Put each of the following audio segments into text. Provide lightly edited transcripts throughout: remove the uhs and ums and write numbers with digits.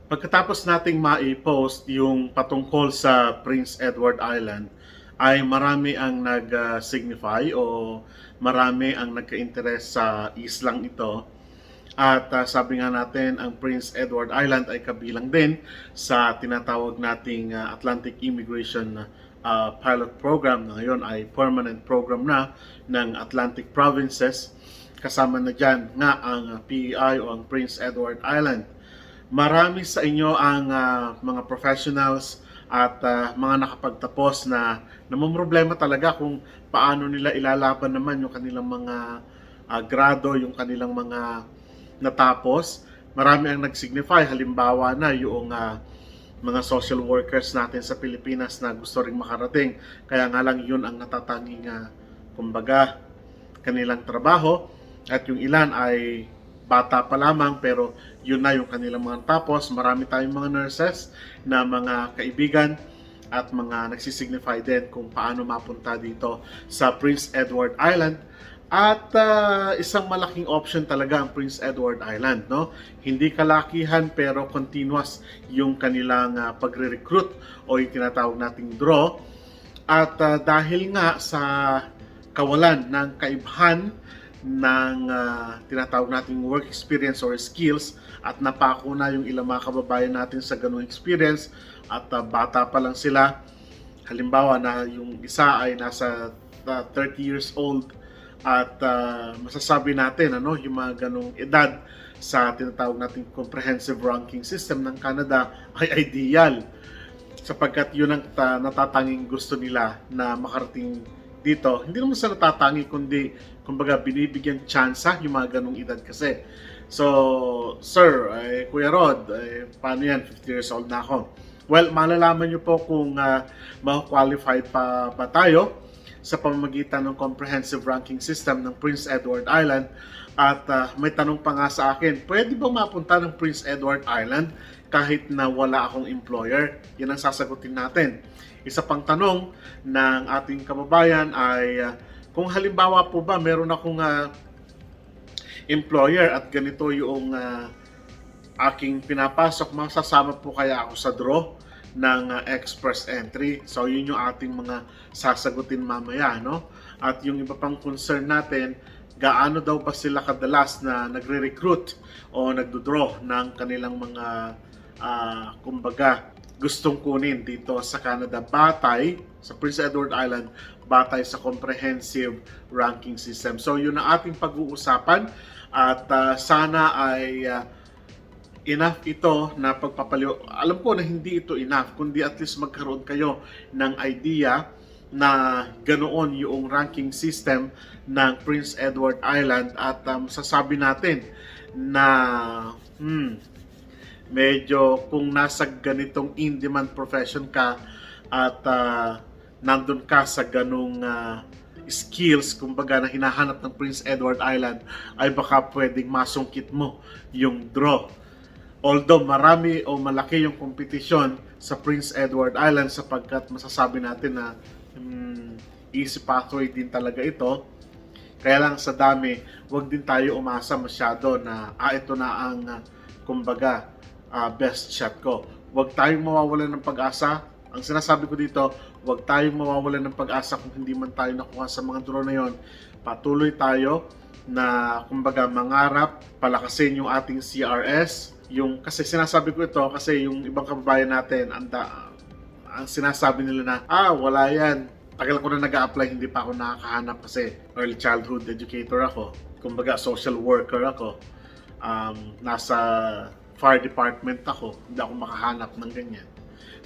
Pagkatapos nating mai-post yung patungkol sa Prince Edward Island, ay marami ang nag-signify o marami ang nagka-interest sa islang ito. At sabi nga natin, ang Prince Edward Island ay kabilang din sa tinatawag nating Atlantic Immigration Pilot Program na ngayon ay permanent program na ng Atlantic Provinces. Kasama na dyan nga ang PEI o ang Prince Edward Island. Marami sa inyo ang mga professionals at mga nakapagtapos na namumroblema talaga kung paano nila ilalaban naman yung kanilang mga grado, yung kanilang mga natapos. Marami ang nag-signify, halimbawa na yung mga social workers natin sa Pilipinas na gusto ring makarating. Kaya nga lang yun ang natatanging kumbaga kanilang trabaho, at yung ilan ay bata pa lamang pero yun na yung kanilang mga tapos. Marami tayong mga nurses na mga kaibigan at mga nagsisignify din kung paano mapunta dito sa Prince Edward Island. At isang malaking option talaga ang Prince Edward Island, no? Hindi kalakihan pero continuous yung kanilang pagre-recruit o yung tinatawag nating draw. At dahil nga sa kawalan ng kaibhan ng tinatawag nating work experience or skills, at napako na yung ilang mga kababayan natin sa ganung experience at bata pa lang sila. Halimbawa na yung isa ay nasa 30 years old at masasabi natin yung mga ganung edad sa tinatawag nating comprehensive ranking system ng Canada ay ideal, sapagkat yun ang natatanging gusto nila na makarating dito. Hindi naman sa natatangi, kundi kumbaga binibigyan tsansa yung mga ganung edad kasi. So, sir, Kuya Rod, paano yan? 50 years old na ako. Well, malalaman nyo po kung ma-qualified pa ba tayo sa pamamagitan ng comprehensive ranking system ng Prince Edward Island. At may tanong pa nga sa akin, pwede ba mapunta ng Prince Edward Island kahit na wala akong employer? Yan ang sasagutin natin. Isa pang tanong ng ating kababayan ay kung halimbawa po ba meron akong employer at ganito yung aking pinapasok, masasama po kaya ako sa draw ng express entry? So yun yung ating mga sasagutin mamaya, no? At yung iba pang concern natin, gaano daw ba sila kadalas na nagre-recruit o nagdo-draw ng kanilang mga kumbaga gustong kunin dito sa Canada batay sa Prince Edward Island, batay sa comprehensive ranking system. So yun ang ating pag-uusapan, at sana ay enough ito na pagpapaliw. Alam ko na hindi ito enough, kundi at least magkaroon kayo ng idea na ganoon yung ranking system ng Prince Edward Island. At sasabi natin na medyo kung nasa ganitong in-demand profession ka at nandun ka sa ganung skills, kumbaga na hinahanap ng Prince Edward Island, ay baka pwedeng masungkit mo yung draw. Although marami o malaki yung kompetisyon sa Prince Edward Island, sapagkat masasabi natin na easy pathway din talaga ito. Kaya lang sa dami, wag din tayo umasa masyado na ito na ang kumbaga best shot ko. Wag tayong mawawalan ng pag-asa. Ang sinasabi ko dito, wag tayong mawawalan ng pag-asa kung hindi man tayo nakuha sa mga draw na yon. Patuloy tayo na kumbaga mangarap, palakasin yung ating CRS. Yung kasi sinasabi ko ito kasi yung ibang kababayan natin ang sinasabi nila na wala yan. Tagal ko na nag-a-apply, hindi pa ako nakakahanap kasi early childhood educator ako. Kumbaga social worker ako. Nasa fire department ako, hindi ako makahanap ng ganyan.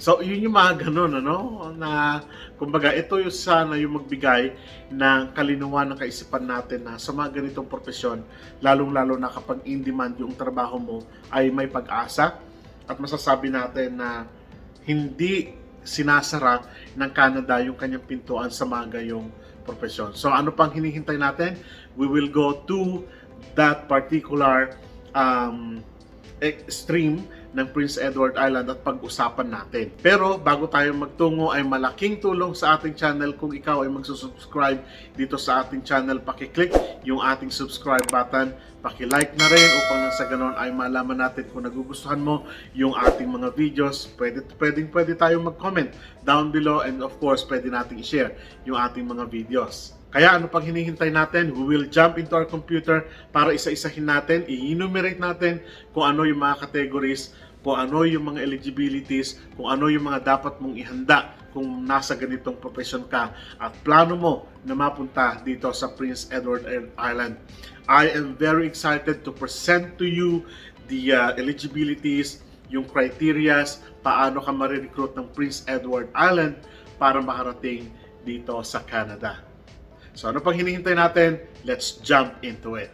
So, yun yung mga ganun, na kumbaga, ito yung sana yung magbigay ng kalinawan ng kaisipan natin na sa mga ganitong profesyon, lalong-lalo na kapag in-demand yung trabaho mo, ay may pag-asa. At masasabi natin na hindi sinasara ng Canada yung kanyang pintuan sa mga gayong profesyon. So, ano pang hinihintay natin? We will go to that particular extreme ng Prince Edward Island at pag-usapan natin. Pero bago tayo magtungo ay malaking tulong sa ating channel kung ikaw ay magsusubscribe dito sa ating channel. Pakiclick yung ating subscribe button, paki-like na rin upang nang sa ganon ay malaman natin kung nagugustuhan mo yung ating mga videos. Pwede tayo mag-comment down below, and of course pwede nating i-share yung ating mga videos. Kaya ano pang hinihintay natin? We will jump into our computer para isa-isahin natin, i-enumerate natin kung ano yung mga categories, kung ano yung mga eligibilities, kung ano yung mga dapat mong ihanda kung nasa ganitong profession ka at plano mo na mapunta dito sa Prince Edward Island. I am very excited to present to you the eligibilities, yung criterias, paano ka marirecruit ng Prince Edward Island para makarating dito sa Canada. So ano pang hinihintay natin? Let's jump into it.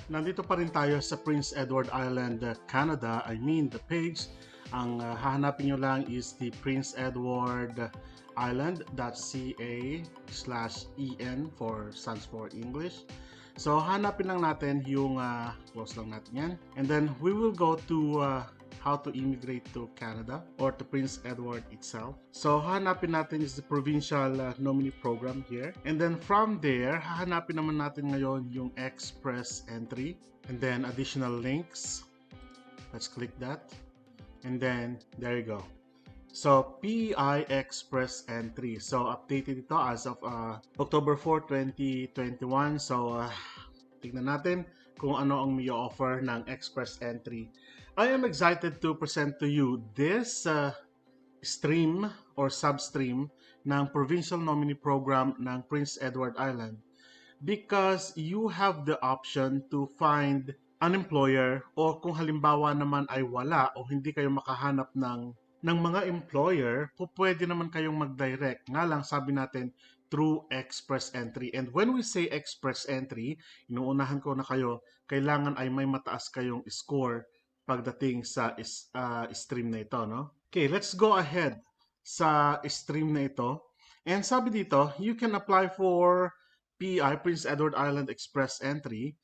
Nandito pa rin tayo sa Prince Edward Island, Canada. I mean the page. Ang hahanapin nyo lang is the Prince Edward Island.ca/en stands for English. So hanapin lang natin yung close lang natin yan. And then we will go to how to immigrate to Canada or to Prince Edward itself. So hahanapin natin is the provincial nominee program here. And then from there, hahanapin naman natin ngayon yung express entry. And then additional links. Let's click that. And then there you go. So PEI Express Entry. So updated ito as of October 4, 2021. So tignan natin kung ano ang may offer ng Express Entry. I am excited to present to you this stream or substream ng Provincial Nominee Program ng Prince Edward Island because you have the option to find an employer, o kung halimbawa naman ay wala o hindi kayo makahanap ng mga employer, pwede naman kayong mag-direct. Nga lang sabi natin through express entry. And when we say express entry, inuunahan ko na kayo, kailangan ay may mataas kayong score pagdating sa stream na ito, no? Okay, let's go ahead sa stream na ito. And sabi dito, you can apply for PEI, Prince Edward Island Express Entry,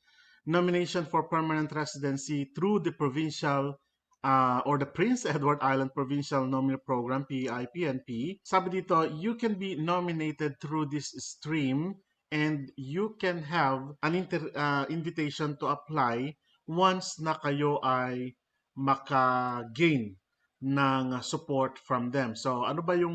nomination for permanent residency through the provincial or the Prince Edward Island Provincial Nominee Program, PEI-PNP. Sabi dito, you can be nominated through this stream and you can have an invitation to apply once na kayo ay maka-gain ng support from them. So, ano ba yung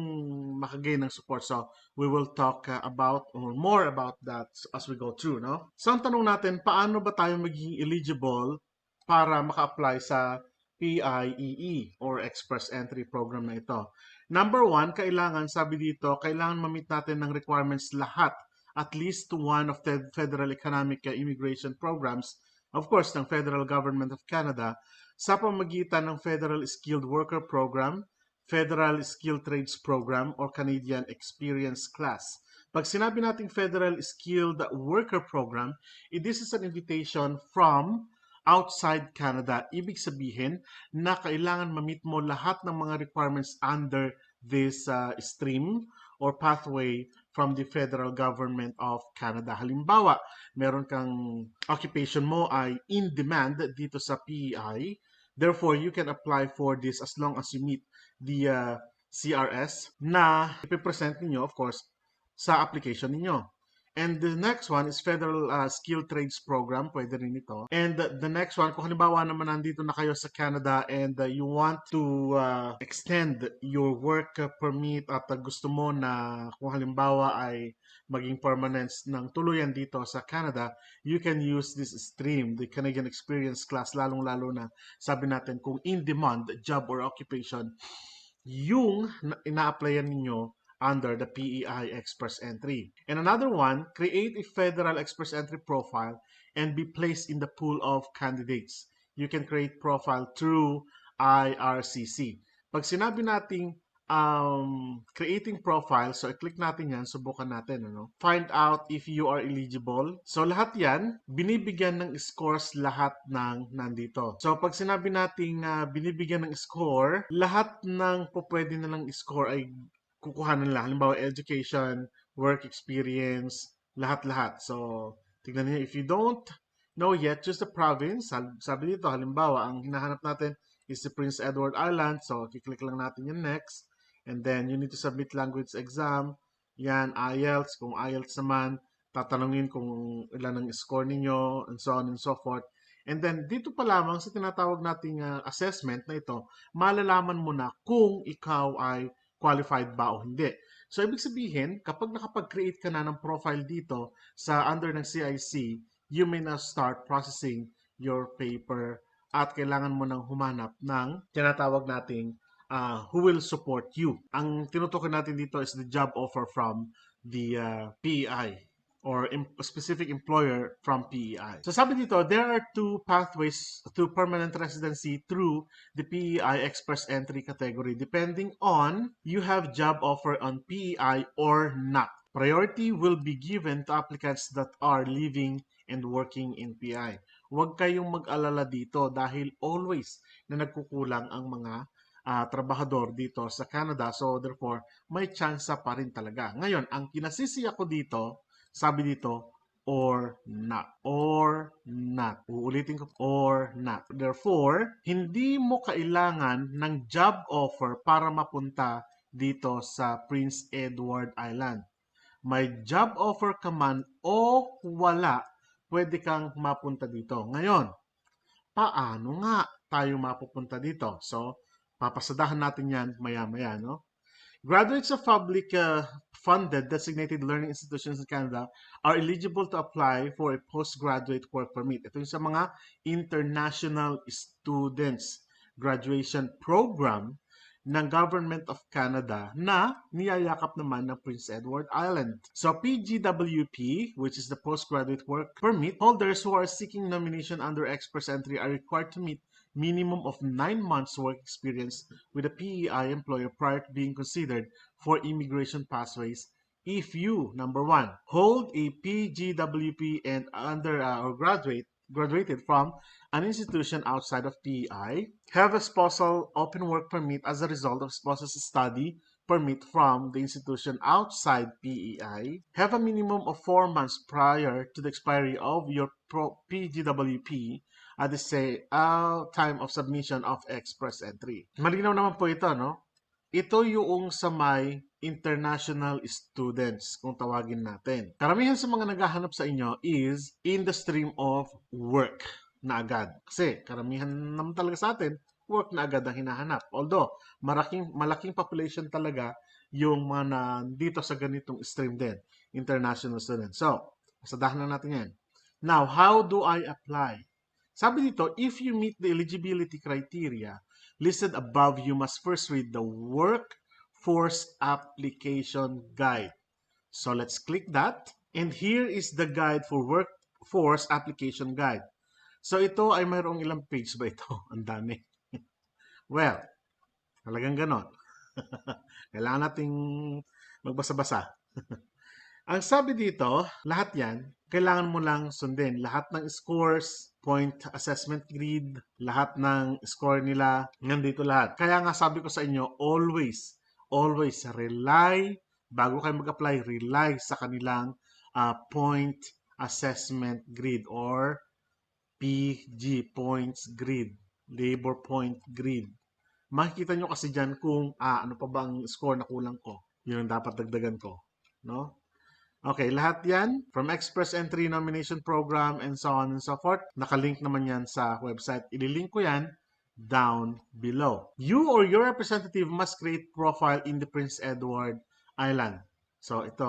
maka-gain ng support? So, we will talk about or more about that as we go through, no? So, ang tanong natin, paano ba tayo magiging eligible para maka-apply sa PIEE or Express Entry Program na ito? Number one, kailangan, sabi dito, kailangan ma-meet natin ng requirements lahat, at least one of the Federal Economic Immigration Programs, of course, ng Federal Government of Canada, sa pamagitan ng Federal Skilled Worker Program, Federal Skilled Trades Program, or Canadian Experience Class. Pag sinabi nating Federal Skilled Worker Program, this is an invitation from outside Canada. Ibig sabihin na kailangan ma-meet mo lahat ng mga requirements under this stream or pathway from the federal government of Canada. Halimbawa, meron kang occupation mo ay in demand dito sa PEI. Therefore, you can apply for this as long as you meet the CRS na ipipresent ninyo, of course, sa application ninyo. And the next one is Federal Skilled Trades Program. Pwede rin ito. And the next one, kung halimbawa naman nandito na kayo sa Canada and you want to extend your work permit at gusto mo na kung halimbawa ay maging permanent ng tuluyan dito sa Canada, you can use this stream, the Canadian Experience Class, lalong-lalo na sabi natin kung in-demand job or occupation yung ina-applyan ninyo under the PEI Express Entry. And another one, create a Federal Express Entry profile and be placed in the pool of candidates. You can create profile through IRCC. Pag sinabi nating creating profile, so i-click natin yan, subukan natin, ano? Find out if you are eligible. So lahat yan, binibigyan ng scores lahat ng nandito. So pag sinabi nating binibigyan ng score, lahat ng pwede na lang score ay kukuhanan lang. Halimbawa, education, work experience, lahat-lahat. So, tignan niyo, if you don't know yet, choose the province. Sabi dito, halimbawa, ang hinahanap natin is the Prince Edward Island. So, kiklik lang natin yung next. And then, you need to submit language exam. Yan, IELTS. Kung IELTS naman, tatanungin kung ilan ang score ninyo, and so on and so forth. And then, dito pa lamang sa tinatawag nating assessment na ito, malalaman mo na kung ikaw ay qualified ba o hindi. So, ibig sabihin, kapag nakapag-create ka na ng profile dito sa under ng CIC, you may now start processing your paper at kailangan mo nang humanap ng tinatawag nating who will support you. Ang tinutukoy natin dito is the job offer from the PEI or specific employer from PEI. So sabi dito, there are two pathways to permanent residency through the PEI Express Entry category depending on you have job offer on PEI or not. Priority will be given to applicants that are living and working in PEI. Huwag kayong mag-alala dito dahil always na nagkukulang ang mga trabahador dito sa Canada. So therefore, may tsansa pa rin talaga. Ngayon, ang kinasisiya ko dito, sabi dito, or not. Or not. Uulitin ko, or not. Therefore, hindi mo kailangan ng job offer para mapunta dito sa Prince Edward Island. May job offer ka man o wala, pwede kang mapunta dito. Ngayon, paano nga tayo mapupunta dito? So, papasadahan natin yan maya-maya, no? Graduates of public funded designated learning institutions in Canada are eligible to apply for a postgraduate work permit. Ito yung sa mga international students graduation program ng Government of Canada na niyayakap naman ng Prince Edward Island. So PGWP, which is the Postgraduate Work Permit, holders who are seeking nomination under Express Entry are required to meet minimum of 9 months work experience with a PEI employer prior to being considered for immigration pathways if you, number 1, hold a PGWP and under or graduated from an institution outside of PEI, have a spousal open work permit as a result of spouse's study permit from the institution outside PEI, have a minimum of 4 months prior to the expiry of your PGWP at the time of submission of express entry. Malinaw naman po ito, no? Ito yung sa may international students, kung tawagin natin. Karamihan sa mga naghahanap sa inyo is in the stream of work na agad. Kasi karamihan naman talaga sa atin, work na agad ang hinahanap. Although, malaking population talaga yung mga dito sa ganitong stream din, international students. So, pasadahan na natin yan. Now, how do I apply? Sabi dito, if you meet the eligibility criteria listed above, you must first read the Workforce Application Guide. So let's click that. And here is the guide for Workforce Application Guide. So ito ay mayroong ilang page ba ito? Ang dami. Well, talagang ganon. Kailangan nating magbasa-basa. Ang sabi dito, lahat yan, kailangan mo lang sundin. Lahat ng scores, point assessment grid, lahat ng score nila, nandito lahat. Kaya nga sabi ko sa inyo, always rely, bago kayo mag-apply, rely sa kanilang point assessment grid or PG points grid, labor point grid. Makikita nyo kasi dyan kung ano pa ba ang score na kulang ko. Yun ang dapat dagdagan ko. No? Okay, lahat yan from Express Entry Nomination Program and so on and so forth. Nakalink naman yan sa website. Ililink ko yan down below. You or your representative must create profile in the Prince Edward Island. So ito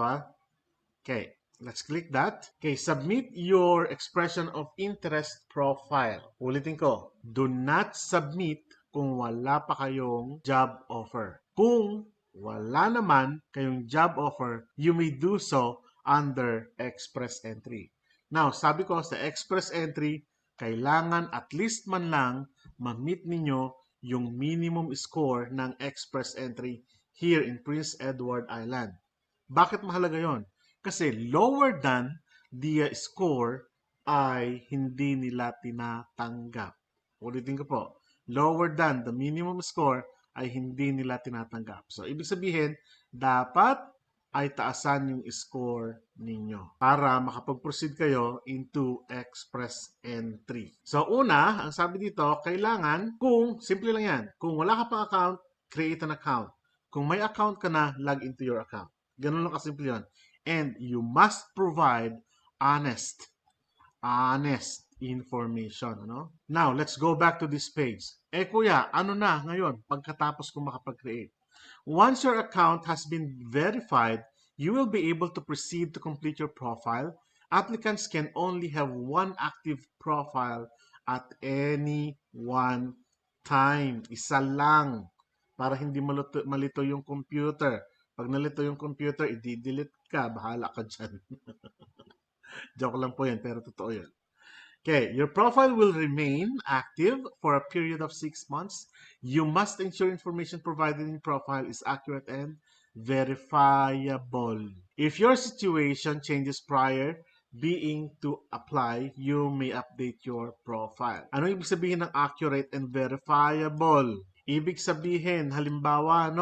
Okay, let's click that. Okay, submit your expression of interest profile. Ulitin ko, do not submit kung wala pa kayong job offer. Kung wala naman kayong job offer, you may do so under Express Entry. Now, sabi ko sa Express Entry, kailangan at least man lang ma-meet ninyo yung minimum score ng Express Entry here in Prince Edward Island. Bakit mahalaga yon? Kasi lower than the score ay hindi nila tinatanggap. Ulitin ko po, lower than the minimum score ay hindi nila tinatanggap. So, ibig sabihin, dapat ay taasan yung score ninyo para makapag-proceed kayo into express entry. So una, ang sabi dito, kailangan simple lang yan, kung wala ka pang account, create an account. Kung may account ka na, log into your account. Ganun lang kasimple yun. And you must provide honest information. Ano? Now, let's go back to this page. Kuya, ano na ngayon pagkatapos ko makapag-create? Once your account has been verified, you will be able to proceed to complete your profile. Applicants can only have one active profile at any one time. Isa lang para hindi malito yung computer. Pag nalito yung computer, i-delete ka. Bahala ka dyan. Joke lang po yan, pero totoo yan. Okay, your profile will remain active for a period of 6 months. You must ensure information provided in profile is accurate and verifiable. If your situation changes prior being to apply, you may update your profile. Ano ibig sabihin ng accurate and verifiable? Ibig sabihin, halimbawa,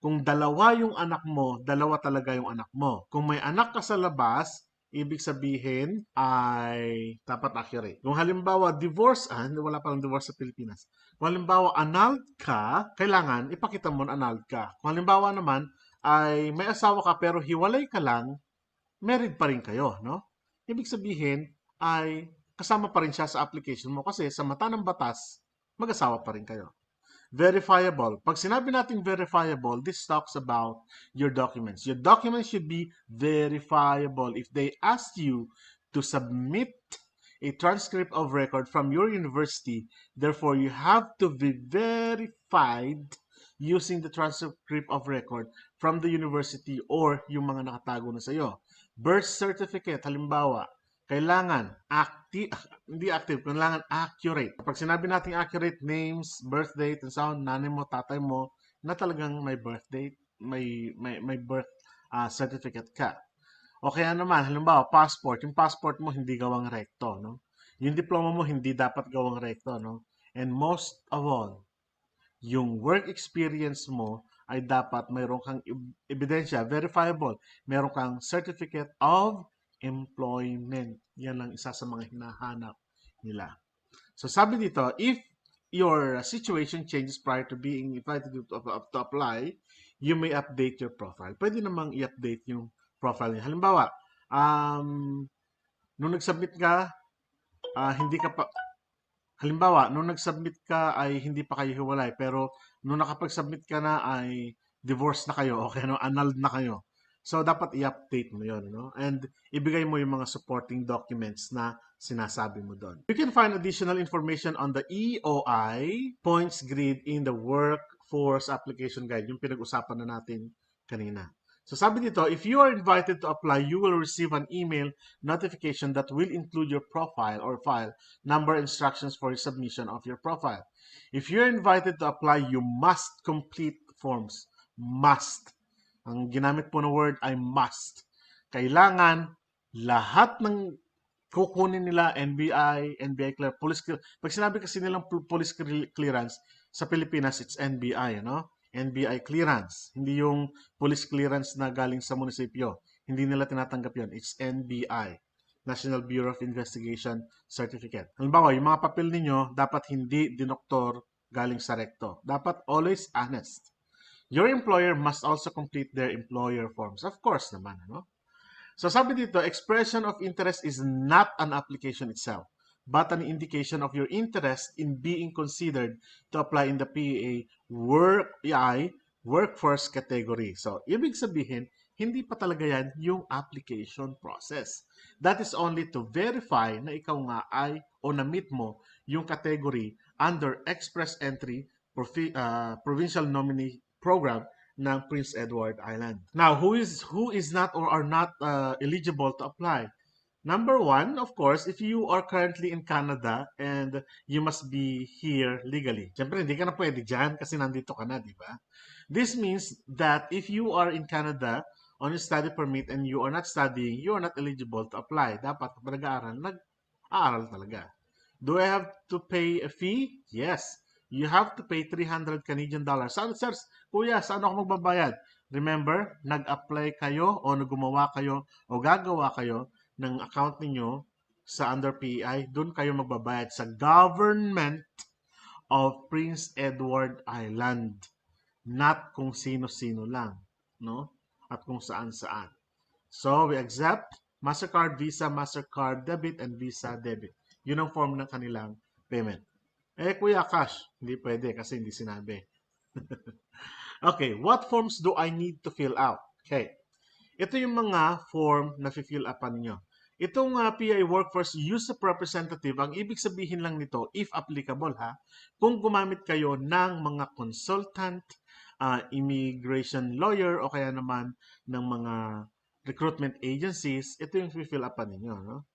kung dalawa yung anak mo, dalawa talaga yung anak mo. Kung may anak ka sa labas, ibig sabihin ay dapat accurate. Kung halimbawa divorce, wala palang divorce sa Pilipinas. Kung halimbawa annulled ka, kailangan ipakita mo na annulled ka. Kung halimbawa naman ay may asawa ka pero hiwalay ka lang, married pa rin kayo, no? Ibig sabihin ay kasama pa rin siya sa application mo kasi sa mata ng batas, mag-asawa pa rin kayo. Verifiable. Pag sinabi natin verifiable, this talks about your documents. Your documents should be verifiable. If they ask you to submit a transcript of record from your university, therefore you have to be verified using the transcript of record from the university or yung mga nakatago na sa'yo. Birth certificate, halimbawa, kailangan hindi active, kailangan accurate. Pag sinabi natin accurate, names, birth date, and so on, nanay mo, tatay mo, na talagang may birth date, may birth certificate ka. O kaya naman, halimbawa, passport. Yung passport mo hindi gawang rekto, no? Yung diploma mo hindi dapat gawang rekto, no? And most of all, yung work experience mo ay dapat mayroon kang ebidensya, verifiable. Mayroon kang certificate of employment. Yan lang isa sa mga hinahanap nila. So sabi dito, if your situation changes prior to being invited to apply, you may update your profile. Pwede namang i-update yung profile niya. Halimbawa, nung nag-submit ka, hindi ka pa, halimbawa, nung nag-submit ka ay hindi pa kayo hiwalay, pero nung nakapag-submit ka na ay divorce na kayo, okay, annulled na kayo. So, dapat i-update mo yun, no? And ibigay mo yung mga supporting documents na sinasabi mo doon. You can find additional information on the EOI points grid in the Workforce Application Guide, yung pinag-usapan na natin kanina. So sabi dito, if you are invited to apply, you will receive an email notification that will include your profile or file number instructions for submission of your profile. If you're invited to apply, you must complete forms. Must. Ang ginamit po na word ay must. Kailangan lahat ng kukunin nila NBI clearance, police clearance. Pag sinabi kasi nilang police clearance sa Pilipinas, it's NBI, no? NBI clearance. Hindi yung police clearance na galing sa munisipyo. Hindi nila tinatanggap yun. It's NBI. National Bureau of Investigation Certificate. Halimbawa, yung mga papel ninyo, dapat hindi dinoktor galing sa rekto. Dapat always honest. Your employer must also complete their employer forms. Of course naman, no? So sabi dito, expression of interest is not an application itself, but an indication of your interest in being considered to apply in the PEA workforce category. So, ibig sabihin, hindi pa talaga yan yung application process. That is only to verify na ikaw nga ay o na-meet mo yung category under Express Entry Provincial Nominee Program ng Prince Edward Island. Now, who is not or are not eligible to apply? Number one, of course, if you are currently in Canada and you must be here legally. Siyempre, hindi ka na pwede dyan kasi nandito ka na, di ba? This means that if you are in Canada on a study permit and you are not studying, you are not eligible to apply. Dapat kapag nag-aaral, nag-aaral talaga. Do I have to pay a fee? Yes. You have to pay 300 Canadian dollars. Sir, kuya, saan ako magbabayad? Remember, nag-apply kayo o gumawa kayo o gagawa kayo ng account ninyo sa under PEI, doon kayo magbabayad sa government of Prince Edward Island, not kung sino-sino lang, no? At kung saan-saan. So, we accept MasterCard, Visa, MasterCard Debit, and Visa Debit. Yun ang form ng kanilang payment. Eh, Kuya, cash. Hindi pwede kasi hindi sinabi. Okay, what forms do I need to fill out? Okay, ito yung mga form na fill upan ninyo. Itong PI Workforce User Representative, ang ibig sabihin lang nito, if applicable ha, kung gumamit kayo ng mga consultant, immigration lawyer, o kaya naman ng mga recruitment agencies, ito yung fill upan ninyo. No?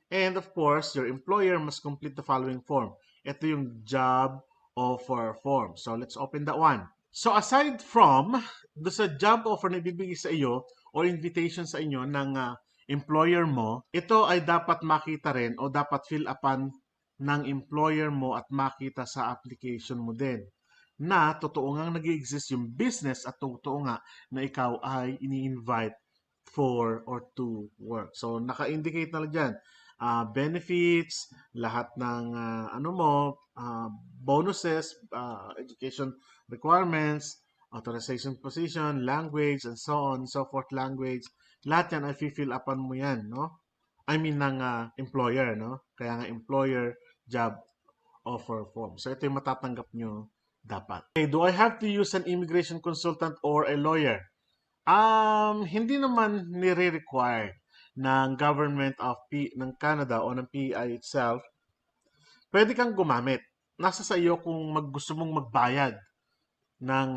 And of course, your employer must complete the following form. Ito yung job offer form. So let's open that one. So aside from sa job offer na ibibigay sa iyo or invitation sa inyo ng employer mo, ito ay dapat makita rin o dapat fill upan ng employer mo at makita sa application mo din na totoo nga nag-exist yung business at totoo nga na ikaw ay ini-invite for or to work. So naka-indicate na lang dyan benefits, lahat ng bonuses, education requirements, authorization position, language, and so on, so forth language. Lahat yan ay fill upan mo yan, no? I mean ng employer, no? Kaya nga employer job offer form. So ito yung matatanggap nyo dapat. Okay, do I have to use an immigration consultant or a lawyer? Hindi naman nire-require ng government of ng Canada o ng PEI itself. Pwede kang gumamit. Nasa sa iyo kung gusto mong magbayad ng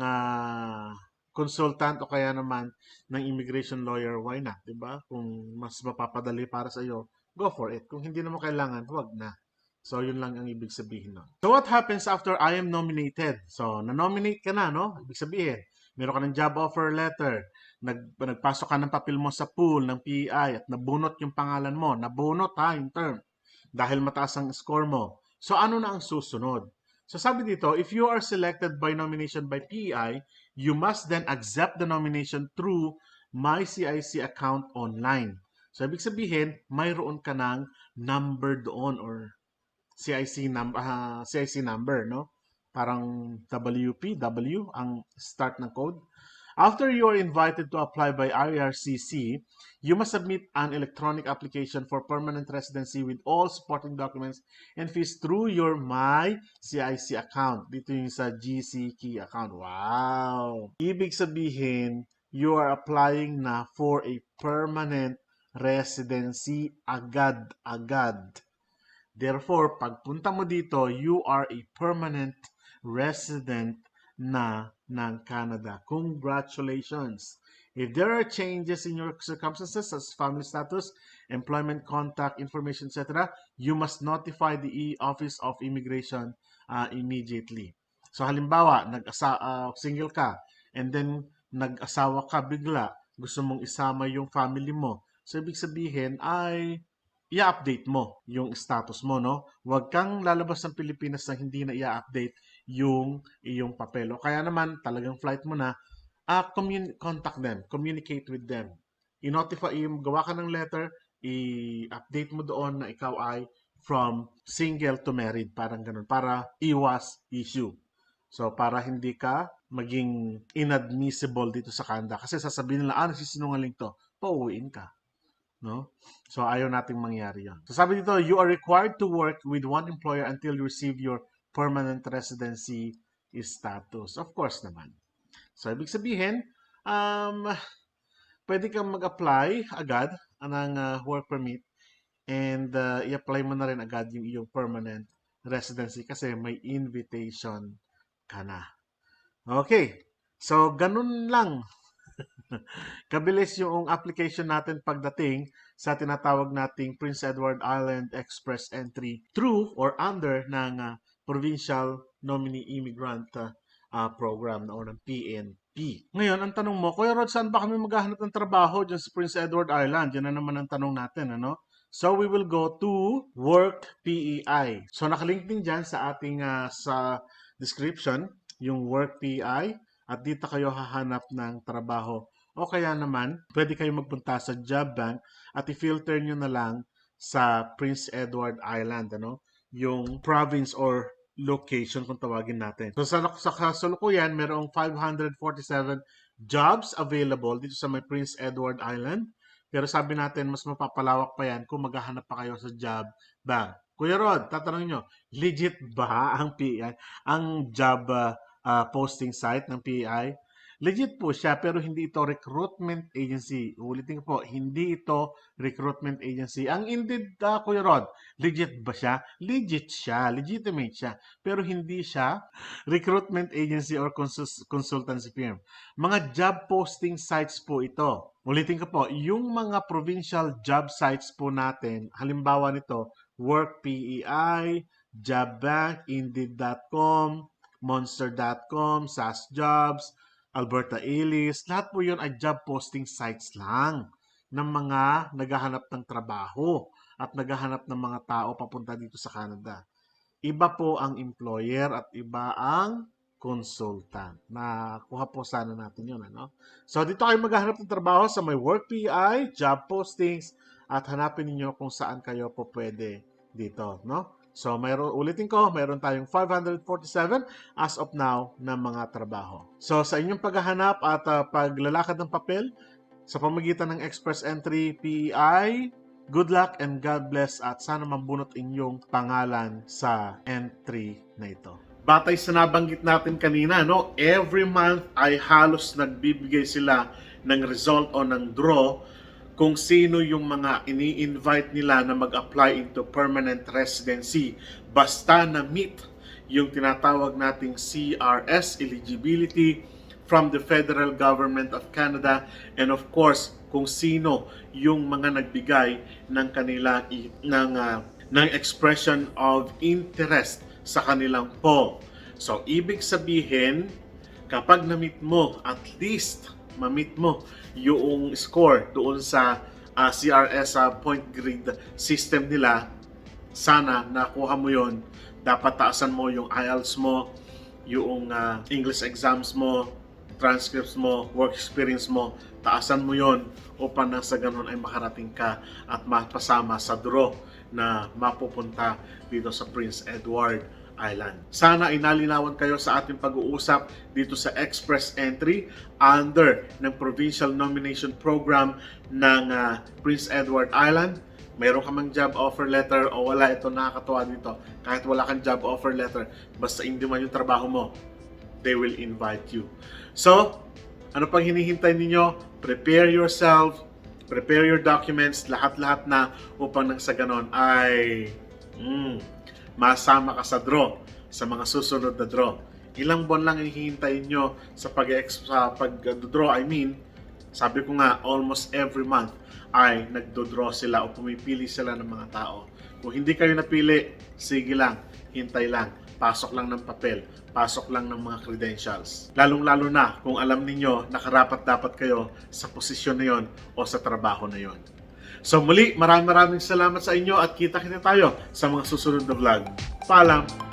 consultant o kaya naman ng immigration lawyer, why not? Diba? Kung mas mapapadali para sa iyo, go for it. Kung hindi naman kailangan, huwag na. So, yun lang ang ibig sabihin nun. So, what happens after I am nominated? So, na-nominate ka na, no? Ibig sabihin, meron ka ng job offer letter, nagpasok ka ng papel mo sa pool ng PEI at nabunot yung pangalan mo. Nabunot ha, yung term. Dahil mataas ang score mo. So, ano na ang susunod? So, sabi dito, if you are selected by nomination by PEI, you must then accept the nomination through My CIC account online. So, ibig sabihin, mayroon ka ng number doon or CIC number, no? Parang WPW ang start ng code. After you are invited to apply by IRCC, you must submit an electronic application for permanent residency with all supporting documents and fees through your My CIC account. Dito yung sa GC Key account. Wow! Ibig sabihin, you are applying na for a permanent residency agad-agad. Therefore, pagpunta mo dito, you are a permanent resident na ng Canada. Congratulations! If there are changes in your circumstances as family status, employment contact information, etc., you must notify the Office of Immigration immediately. So halimbawa, single ka and then nag-asawa ka bigla, gusto mong isama yung family mo. So ibig sabihin ay i-update mo yung status mo, no? Huwag kang lalabas ng Pilipinas na hindi na i-update yung iyong papel. O kaya naman, talagang flight mo na, contact them, communicate with them. I-notify, gawa ka ng letter, i-update mo doon na ikaw ay from single to married, parang ganun, para iwas issue. So, para hindi ka maging inadmissible dito sa Canada. Kasi sasabihin nila, nagsisinungaling to, pauwiin ka. No? So, ayaw nating mangyari yan. So, sabi dito, you are required to work with one employer until you receive your permanent residency status. Of course naman. So, ibig sabihin, pwede kang mag-apply agad ng work permit and i-apply mo na rin agad yung iyong permanent residency kasi may invitation ka na. Okay. So, ganun lang kabilis yung application natin pagdating sa tinatawag nating Prince Edward Island Express Entry through or under ng Provincial Nominee Immigrant Program o ng PNP. Ngayon, ang tanong mo, Kuya Rod, saan ba kami maghahanap ng trabaho dyan sa Prince Edward Island? Yan na naman ang tanong natin, ano? So, we will go to Work PEI. So, nakalink din dyan sa ating sa description, yung Work PEI. at dito kayo hahanap ng trabaho. O kaya naman, pwede kayo magpunta sa job bank at i-filter nyo na lang sa Prince Edward Island, ano? Yung province or location kung tawagin natin. So sa kasalukuyan, merong 547 jobs available dito sa may Prince Edward Island. Pero sabi natin, mas mapapalawak pa yan kung maghahanap pa kayo sa job bank. Kuya Rod, tatanungin nyo, legit ba ang PEI, ang job posting site ng PEI? Legit po siya, pero hindi ito recruitment agency. Ulitin ko po, hindi ito recruitment agency. Ang Indeed, Kuya Rod, legit ba siya? Legit siya, legitimate siya. Pero hindi siya recruitment agency or consultancy firm. Mga job posting sites po ito. Ulitin ko po, yung mga provincial job sites po natin, halimbawa nito, Work PEI, Jobbank, Indeed.com, Monster.com, SAS Jobs, Alberta Ellis, lahat po yun ay job posting sites lang ng mga naghahanap ng trabaho at naghahanap ng mga tao papunta dito sa Canada. Iba po ang employer at iba ang consultant. Nakuha po sana natin yun. Ano? So dito kayo maghahanap ng trabaho sa may Work PI, job postings, at hanapin niyo kung saan kayo po pwede dito. No? So ulitin ko, mayroon tayong 547 as of now na mga trabaho. So sa inyong paghahanap at paglalakad ng papel, sa pamagitan ng Express Entry PEI, good luck and God bless at sana mabunot inyong pangalan sa entry na ito. Batay sa nabanggit natin kanina, no, every month ay halos nagbibigay sila ng result o ng draw kung sino yung mga ini-invite nila na mag-apply into permanent residency basta na meet yung tinatawag nating CRS eligibility from the federal government of Canada and of course kung sino yung mga nagbigay ng kanila ng expression of interest sa kanilang poll. So ibig sabihin kapag na-meet mo at least ma-meet mo yung score doon sa CRS point grid system nila, sana nakuha mo yon. Dapat taasan mo yung IELTS mo, yung English exams mo, transcripts mo, work experience mo, taasan mo yon upang nang sa ganun ay makarating ka at mapasama sa draw na mapupunta dito sa Prince Edward Island. Sana ay nalinawan kayo sa ating pag-uusap dito sa Express Entry under ng Provincial Nomination Program ng Prince Edward Island. Mayroon ka mang job offer letter o wala, ito nakakatuwa dito. Kahit wala kang job offer letter, basta hindi man yung trabaho mo, they will invite you. So, ano pang hinihintay ninyo? Prepare yourself, prepare your documents, lahat-lahat na upang nang sa ganon ay masama ka sa draw, sa mga susunod na draw. Ilang buwan lang hihintayin nyo sa pag-draw, sabi ko nga, almost every month ay nagdo-draw sila o pumipili sila ng mga tao. Kung hindi kayo napili, sige lang, hintay lang, pasok lang ng papel, pasok lang ng mga credentials. Lalong-lalo na kung alam ninyo na karapat-dapat kayo sa posisyon na yon o sa trabaho na yon. So muli, maraming salamat sa inyo at kita-kita tayo sa mga susunod na vlog. Paalam!